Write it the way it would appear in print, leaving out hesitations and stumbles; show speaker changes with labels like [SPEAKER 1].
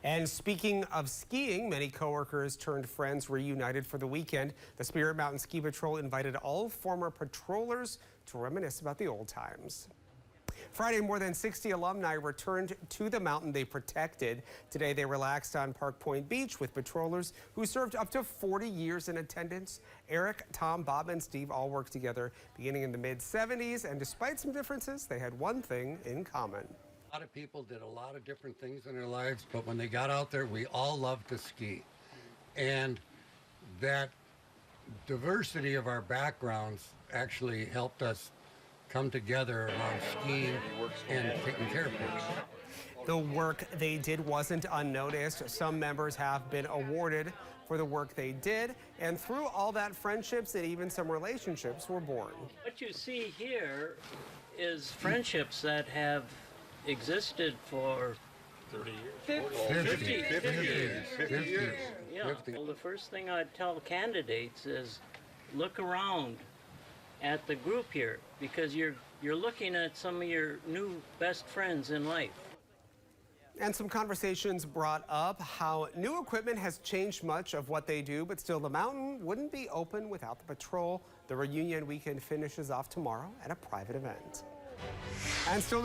[SPEAKER 1] And speaking of skiing, many coworkers turned friends reunited for the weekend. The Spirit Mountain Ski Patrol invited all former patrollers to reminisce about the old times. Friday, more than 60 alumni returned to the mountain they protected. Today, they relaxed on Park Point Beach with patrollers who served up to 40 years in attendance. Eric, Tom, Bob, and Steve all worked together beginning in the mid-70s, and despite some differences, they had one thing in common.
[SPEAKER 2] A lot of people did a lot of different things in their lives, but when they got out there, we all loved to ski. And that diversity of our backgrounds actually helped us come together around skiing and taking care of things.
[SPEAKER 1] The work they did wasn't unnoticed. Some members have been awarded for the work they did, and through all that, friendships and even some relationships were born.
[SPEAKER 3] What you see here is friendships that have existed for
[SPEAKER 4] 30 years.
[SPEAKER 2] 50 years.
[SPEAKER 3] Yeah.
[SPEAKER 2] 50.
[SPEAKER 3] Well, the first thing I'd tell candidates is look around at the group here, because you're looking at some of your new best friends in life.
[SPEAKER 1] And some conversations brought up how new equipment has changed much of what they do, but still the mountain wouldn't be open without the patrol. The reunion weekend finishes off tomorrow at a private event. And still